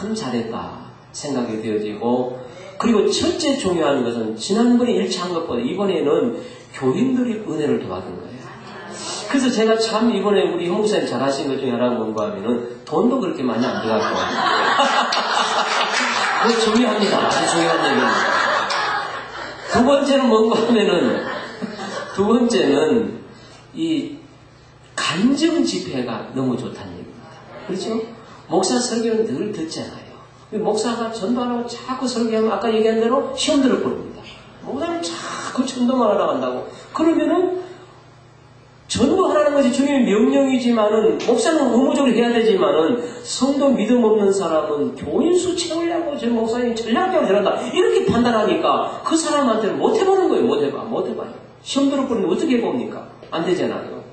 참 잘했다 생각이 되어지고, 그리고 첫째 중요한 것은 지난번에 1차 한 것보다 이번에는 교인들이 은혜를 더 받은 거예요. 그래서 제가 참 이번에 우리 형 목사님 잘하신 것 중에 하나가 뭔가 하면은 돈도 그렇게 많이 안 들어갔고 그거 중요합니다. 아주 중요한 얘기입니다. 두 번째는 뭔가 하면은, 두 번째는 이 간증 집회가 너무 좋다는 얘기입니다. 그렇죠? 목사 설교는 늘 듣잖아요. 목사가 전도하라고 자꾸 설교하면 아까 얘기한 대로 시험 들을 겁니다. 목사는 자꾸 전도만 하러 간다고. 그러면은 전도하라는 것이 주님의 명령이지만은, 목사는 의무적으로 해야 되지만은, 성도 믿음 없는 사람은 교인수 채우려고 저 목사님이 전략적으로 저런다 이렇게 판단하니까 그 사람한테는 못 해보는 거예요. 못 해봐요. 시험 들어버리면 어떻게 해봅니까? 안 되잖아요.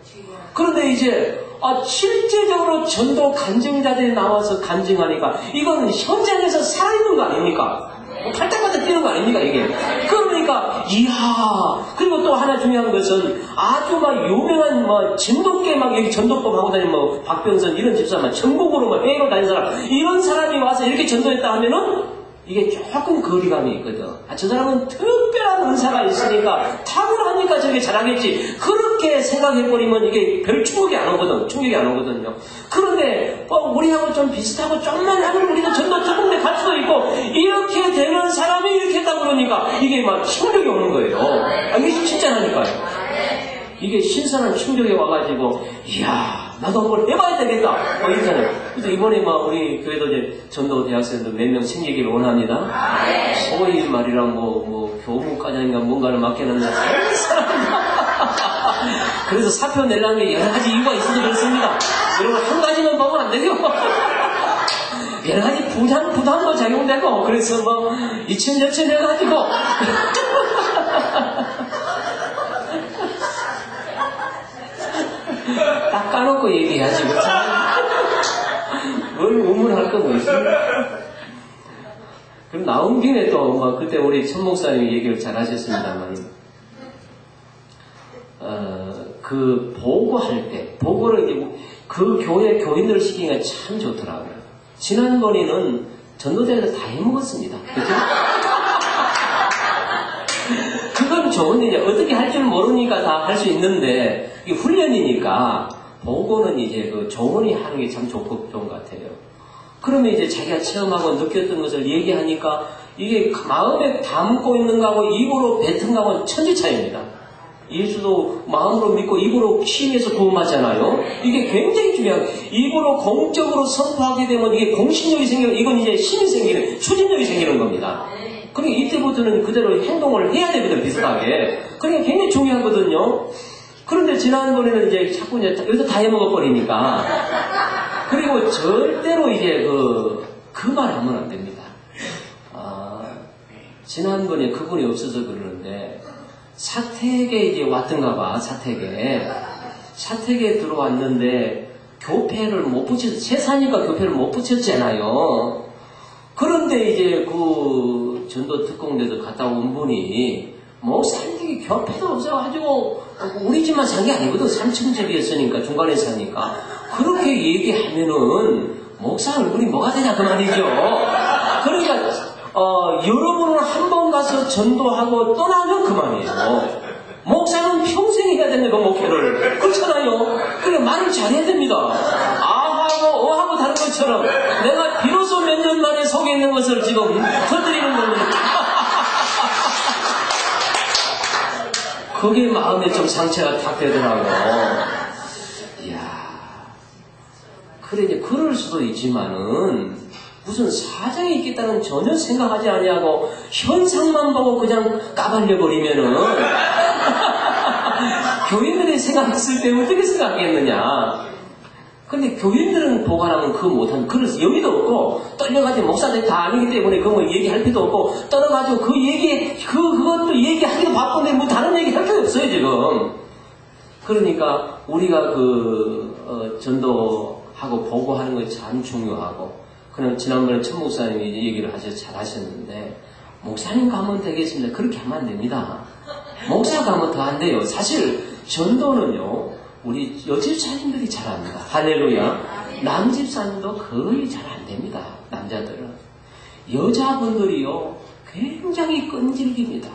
그런데 이제 실제적으로 전도 간증자들이 나와서 간증하니까 이거는 현장에서 살아있는 거 아닙니까? 팔딱팔딱 뛰는 거 아닙니까, 이게? 그러니까, 이야. 그리고 또 하나 중요한 것은 아주 막 유명한 진돗개 여기 전도법 하고 다니는 박병선 이런 집사 전국으로 회의로 다니는 사람, 이런 사람이 와서 이렇게 전도했다 하면은 이게 조금 거리감이 있거든. 저 사람은 특별한 은사가 있으니까 탁월하니까 저렇게 잘하겠지. 그렇게 생각해버리면 이게 별 충격이 안 오거든요. 그런데 우리하고 좀 비슷하고 좀만 하면 우리도 전도 특공대 갈 수도 있고, 이렇게 되는 사람이 이렇게 했다 그러니까 이게 막 충격이 오는 거예요. 이게 진짜라니까요. 이게 신선한 충격이 와가지고, 이야, 나도 한번 해봐야 되겠다. 이렇잖아요. 그래서 이번에 우리 교회도 이제 전도 대학생들 몇 명 생기기를 원합니다. 소위 말이랑 교무과장인가 뭔가를 맡겨놨는데, 그래서 사표 내려는 게 여러 가지 이유가 있어서 그렇습니다. 여러분, 한 가지만 보면 안 되고, 여러 가지 부담도 작용되고, 그래서 이천저천 해가지고, 딱 까놓고 얘기하지. 뭘 의문할 거 뭐 있습니까? 그럼 나온 김에 또, 그때 우리 천 목사님이 얘기를 잘 하셨습니다만, 그 보고할 때, 보고를 이제 그 교회 교인들 시키기가 참 좋더라고요. 지난번에는 전도대회에서 다 해먹었습니다. 그죠? 그건 좋은데, 어떻게 할 줄 모르니까 다 할 수 있는데, 이게 훈련이니까, 보고는 이제 그 조언이 하는 게 참 좋은 것 같아요. 그러면 이제 자기가 체험하고 느꼈던 것을 얘기하니까, 이게 마음에 담고 있는 거하고 입으로 뱉은 거하고는 천지 차이입니다. 예수도 마음으로 믿고 입으로 시인해서 구원하잖아요. 이게 굉장히 중요한, 입으로 공적으로 선포하게 되면 이게 공신력이 생기고, 이건 이제 힘이 생기는, 추진력이 생기는 겁니다. 그러니까 이때부터는 그대로 행동을 해야 되거든, 비슷하게. 그러니까 굉장히 중요하거든요. 그런데 지난번에는 이제 자꾸 여기서 다 해먹어버리니까. 그리고 절대로 이제 그 말 하면 안 됩니다. 지난번에 그분이 없어서 그러는데, 사택에 이제 왔던가 봐, 사택에 들어왔는데, 교패를 못 붙여서, 세사니까 교패를 못 붙였잖아요. 그런데 이제 그 전도 특공대도 갔다 온 분이, 목사님이 교패도 없어가지고, 우리 집만 산 게 아니거든. 3층 집이었으니까, 중간에 사니까. 그렇게 얘기하면은, 목사 얼굴이 뭐가 되냐, 그 말이죠. 그러니까, 여러분은 한 번 가서 전도하고 떠나면 그만이에요. 목사는 평생 해야 되는 그 목회를. 그렇잖아요. 그러니까 말을 잘해야 됩니다. 아하고 어하고 다른 것처럼 내가 비로소 몇 년 만에 속에 있는 것을 지금 터뜨리는 겁니다. 그게 마음에 좀 상처가 탁 되더라고. 이야. 그래, 이제 그럴 수도 있지만은, 무슨 사정이 있겠다는 전혀 생각하지 아니하고 현상만 보고 그냥 까발려버리면은 교인들이 생각했을 때 어떻게 생각하겠느냐. 근데 교인들은 보관하면 그거 못하는, 그래서 여기도 없고 떨려가지고 목사들이 다 아니기 때문에 그거 얘기할 필요도 없고, 떨어가지고 그것도 얘기하기도 바쁜데 다른 얘기 할 필요 없어요 지금. 그러니까 우리가 전도하고 보고하는 거 참 중요하고, 그럼 지난번에 천 목사님이 이제 얘기를 잘 하셨는데, 목사님 가면 되겠습니다. 그렇게 하면 안 됩니다. 목사 가면 더 안 돼요. 사실 전도는요, 우리 여집사님들이 잘합니다. 할렐루야. 남집사님도 거의 잘 안 됩니다. 남자들은. 여자분들이요, 굉장히 끈질깁니다.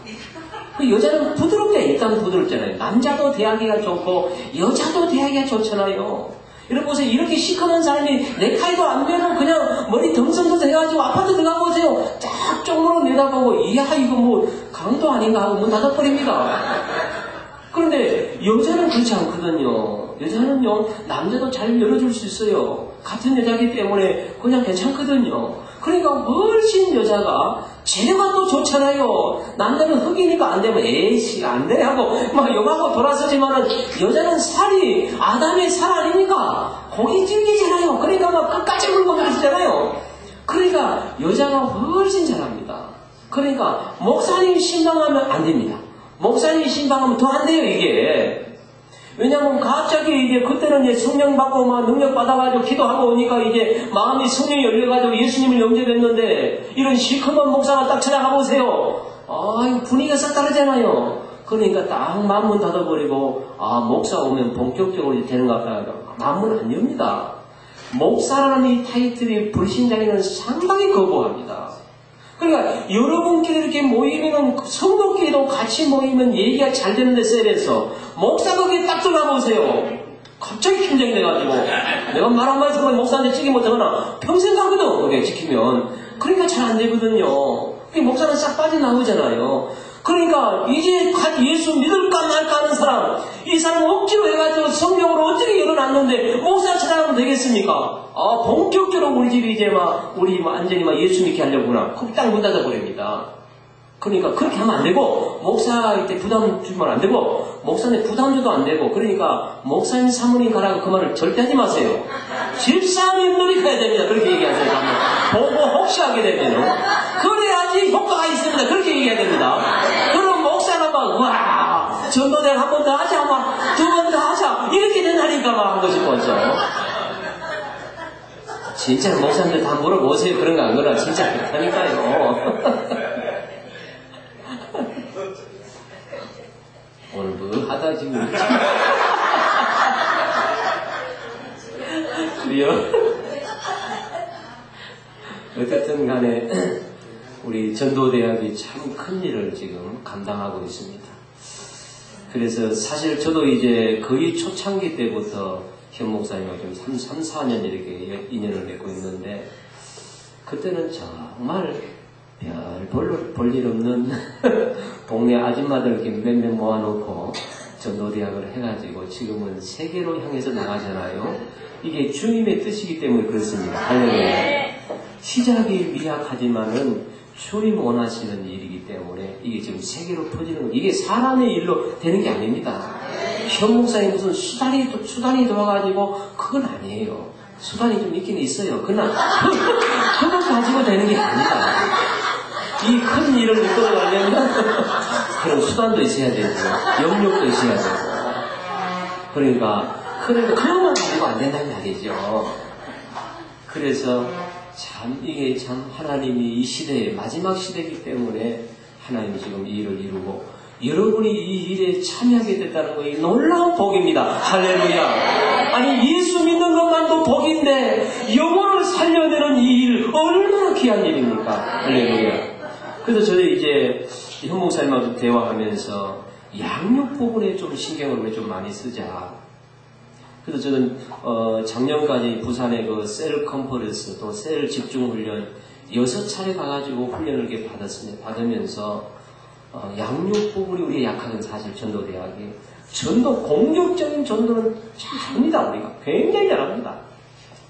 그 여자는 부드럽게, 일단 부드럽잖아요. 남자도 대하기가 좋고, 여자도 대하기가 좋잖아요. 여러분 보세요. 이렇게 시커먼 사람이 넥타이도 안 매고 그냥 머리 덩성덩성 해가지고 아파트 들어가 보세요. 쫙 쪽으로 내다보고, 이야, 이거 뭐, 강도 아닌가 하고 문 닫아버립니다. 그런데 여자는 그렇지 않거든요. 여자는요, 남자도 잘 열어줄 수 있어요. 같은 여자이기 때문에 그냥 괜찮거든요. 그러니까 훨씬 여자가 재료가 또 좋잖아요. 남자는 흙이니까 안 되면 에이씨 안 돼 하고 막 욕하고 돌아서지만은 여자는 살이 아담의 살 아닙니까? 고기 질기잖아요. 그러니까 막 끝까지 물고 다니잖아요. 그러니까 여자가 훨씬 잘합니다. 그러니까 목사님 신방하면 안 됩니다. 목사님 신방하면 더 안 돼요 이게. 왜냐면 갑자기 이제 그때는 이제 성령 받고 막 능력 받아가지고 기도하고 오니까 이제 마음이 성령이 열려가지고 예수님을 영접했는데 이런 시커먼 목사가 딱 찾아가 보세요. 아, 이거 분위기가 싹 다르잖아요. 그러니까 딱 마음문 닫아버리고 아, 목사 오면 본격적으로 이제 되는 것 같다. 마음문 안 엽니다. 목사라는 이 타이틀이 불신자에는 상당히 거부합니다. 그러니까 여러분끼리 이렇게 모이면 성도끼리도 같이 모이면 얘기가 잘 되는데 셀에서 목사가 거기에 딱 들어가 보세요. 갑자기 긴장돼가지고 내가 말 한마디 하면 목사한테 찍이 못하거나 평생 가거든 그게 지키면. 그러니까 잘 안 되거든요. 목사는 싹 빠져나오잖아요. 그러니까 이제 예수 믿을까 말까 하는 사람, 이 사람 억지로 해가지고 성경으로 어떻게 열어놨는데 목사 찾아가면 되겠습니까? 아, 본격적으로 우리 집이 이제 우리 완전히 예수 믿게 하려구나. 그럼 딱 문 닫아버립니다. 그러니까 그렇게 하면 안 되고, 목사한테 부담 주면 안 되고, 목사한테 부담 줘도 안 되고, 그러니까 목사님 사모님 가라고 그 말을 절대 하지 마세요. 집사님들이 가야 됩니다. 그렇게 얘기하세요. 보고 혹시 하게 되면. 그래야지 효과가 있습니다. 그렇게 얘기해야 됩니다. 그럼 목사가 와, 전도대학 한 번 더 하자, 두 번 더 하자. 이렇게 된다니까 하고 싶었죠. 진짜 목사님들 다 물어보세요. 그런 거 안 그러나 진짜 그렇다니까요. 오늘 뭐 하다 지금 그래요? 어쨌든 간에 우리 전도대학이 참 큰 일을 지금 감당하고 있습니다. 그래서 사실 저도 이제 거의 초창기 때부터 현 목사님하고 좀 3, 4년 이렇게 인연을 맺고 있는데 그때는 정말 볼 일 없는 동네 아줌마들 이렇게 몇 명 모아놓고 전도대학을 해가지고 지금은 세계로 향해서 나가잖아요. 이게 주님의 뜻이기 때문에 그렇습니다. 할렐루야. 시작이 미약하지만은 주님 원하시는 일이기 때문에 이게 지금 세계로 퍼지는 이게 사람의 일로 되는 게 아닙니다. 현 목사님 무슨 수단이 돌아가지고 그건 아니에요. 수단이 좀 있긴 있어요. 그러나 그거 가지고 되는 게 아니다. 이 큰 일을 이끌어가려면 그런 수단도 있어야 되고 영역도 있어야 되고 그러니까 그것만 가지고 안 된다는 말이죠. 그래서 참 이게 참 하나님이 이 시대의 마지막 시대이기 때문에 하나님이 지금 이 일을 이루고 여러분이 이 일에 참여하게 됐다는 것이 놀라운 복입니다. 할렐루야. 아니 예수 믿는 것만도 복인데 영혼을 살려내는 이 일 얼마나 귀한 일입니까? 할렐루야. 그래서 저는 이제 현 목사님하고 대화하면서 양육 부분에 좀 신경을 좀 많이 쓰자. 그래서 저는 작년까지 부산의 그 셀 컨퍼런스 또 셀 집중 훈련 6차례 가가지고 훈련을 이렇게 받으면서 양육 부분이 우리가 약하건 사실 전도대학이 공격적인 전도는 참 잘합니다. 우리가 굉장히 잘합니다.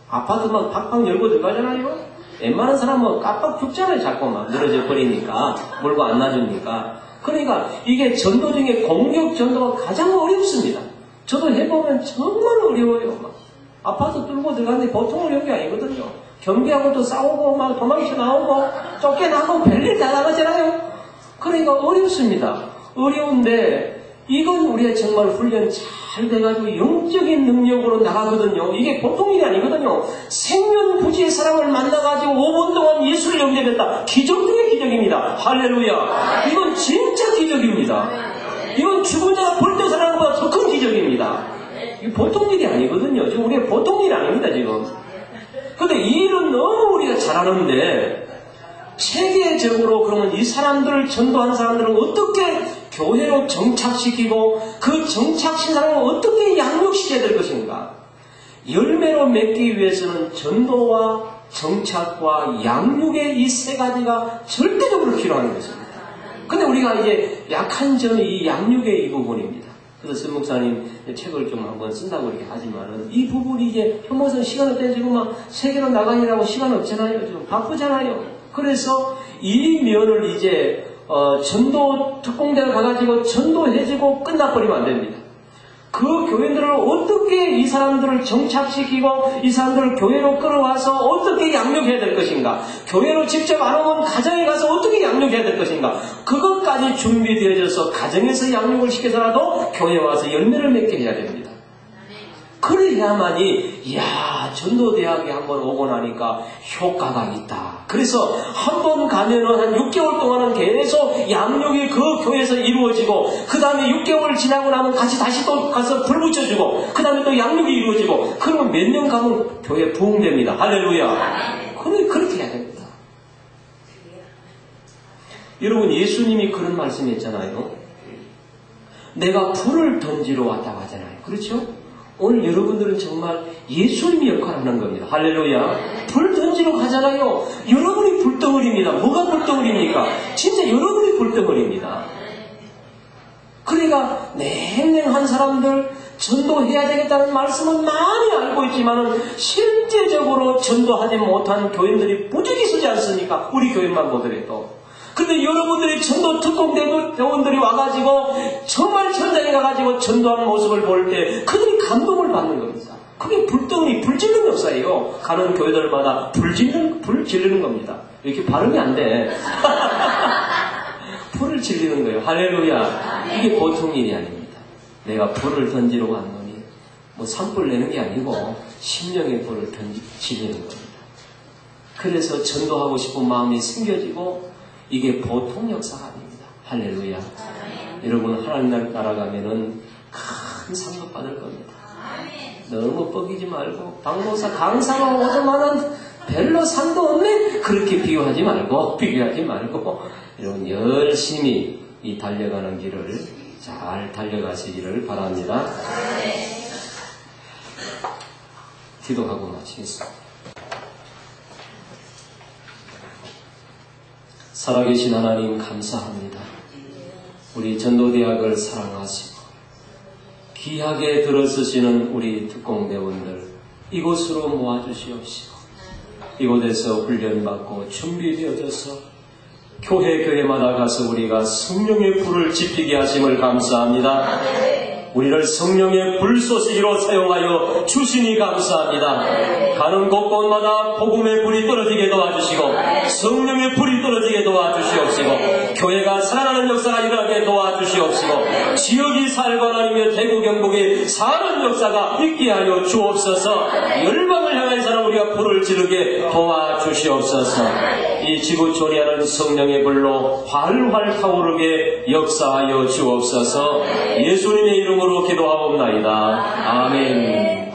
아파트만 팍팍 열고 들어가잖아요. 웬만한 사람은 깜빡 죽잖아요. 자꾸 막 늘어져 버리니까 물고 안 놔주니까. 그러니까 이게 전도 중에 공격 전도가 가장 어렵습니다. 저도 해보면 정말 어려워요. 막 아파트 뚫고 들어가는데 보통 어려운 게 아니거든요. 경비하고도 싸우고 막 도망쳐 나오고 쫓겨나고 별일 다 나가잖아요. 그러니까 어렵습니다. 어려운데 이건 우리가 정말 훈련 잘 돼가지고 영적인 능력으로 나가거든요. 이게 보통 일이 아니거든요. 생명부지의 사람을 만나가지고 5분 동안 예수를 영접했다. 기적 중의 기적입니다. 할렐루야. 이건 진짜 기적입니다. 이건 죽은 자가 벌떡 살아난 것보다 더 큰 기적입니다. 이게 보통 일이 아니거든요. 지금 우리가 보통 일이 아닙니다. 지금 근데 이 일은 너무 우리가 잘하는데 세계적으로 그러면 이 사람들을 전도한 사람들은 어떻게 교회로 정착시키고 그 정착신 사람을 어떻게 양육시켜야 될 것인가? 열매로 맺기 위해서는 전도와 정착과 양육의 이 세 가지가 절대적으로 필요한 것입니다. 근데 우리가 이제 약한 점이 이 양육의 이 부분입니다. 그래서 선 목사님 책을 좀 한번 쓴다고 이렇게 하지만은 이 부분이 이제 현 목사님 시간 없대 지금 막 세계로 나가느라고 시간 없잖아요. 지금 바쁘잖아요. 그래서 이 면을 이제 전도 특공대를 가가지고 전도해주고 끝나버리면 안 됩니다. 그 교인들을 어떻게 이 사람들을 정착시키고 이 사람들을 교회로 끌어와서 어떻게 양육해야 될 것인가, 교회로 직접 안 오면 가정에 가서 어떻게 양육해야 될 것인가, 그것까지 준비되어져서 가정에서 양육을 시켜서라도 교회에 와서 열매를 맺게 해야 됩니다. 그래야만이 이야 전도대학에 한번 오고 나니까 효과가 있다. 그래서 한 번 가면은 한 6개월 동안은 계속 양육이 그 교회에서 이루어지고 그 다음에 6개월 지나고 나면 다시 또 가서 불 붙여주고 그 다음에 또 양육이 이루어지고 그러면 몇 년 가면 교회 부흥됩니다. 할렐루야. 그렇게 해야 됩니다. 여러분 예수님이 그런 말씀했잖아요. 내가 불을 던지러 왔다고 하잖아요. 그렇죠? 오늘 여러분들은 정말 예수님이 역할을 하는 겁니다. 할렐루야. 불 던지러 가잖아요. 여러분이 불덩어리입니다. 뭐가 불덩어리입니까? 진짜 여러분이 불덩어리입니다. 그러니까 냉랭한 사람들 전도해야 되겠다는 말씀은 많이 알고 있지만은 실제적으로 전도하지 못한 교인들이 무지개 서지 않습니까? 우리 교인만 보더라도. 근데 여러분들이 전도 특공대원들이 와가지고 정말 현장에 가가지고 전도하는 모습을 볼 때 그들이 감동을 받는 겁니다. 그게 불덩이, 불지르는 역사예요. 가는 교회들마다 불 지르는 겁니다. 이렇게 발음이 안 돼. 불을 지르는 거예요. 할렐루야. 이게 보통 일이 아닙니다. 내가 불을 던지러 왔노니 뭐 산불 내는 게 아니고 심령의 불을 지르는 겁니다. 그래서 전도하고 싶은 마음이 생겨지고 이게 보통 역사가 아닙니다. 할렐루야. 여러분 하나님 나라 가면은 큰 상급 받을 겁니다. 너무 뻐기지 말고 박목사 강사가 오지만은 별로 상도 없네 그렇게 비유하지 말고 여러분 열심히 이 달려가는 길을 잘 달려가시기를 바랍니다. 기도하고 마치겠습니다. 살아계신 하나님 감사합니다. 우리 전도대학을 사랑하시고 귀하게 들어서시는 우리 특공대원들 이곳으로 모아주시옵시고 이곳에서 훈련받고 준비되어져서 교회마다 가서 우리가 성령의 불을 지피게 하심을 감사합니다. 우리를 성령의 불쏘시기로 사용하여 주시니 감사합니다. 가는 곳곳마다 복음의 불이 떨어지게 도와주시고 성령의 불이 떨어지게 도와주시옵시고 교회가 살아나는 역사가 일어나게 도와주시옵시고 지역이 살관하며 대구 경북에 사는 역사가 있게 하여 주옵소서. 열방을 향해서는 우리가 불을 지르게 도와주시옵소서. 이 지구촌이하는 성령의 불로 활활 타오르게 역사하여 주옵소서. 예수님의 이름으로 기도하옵나이다. 아멘.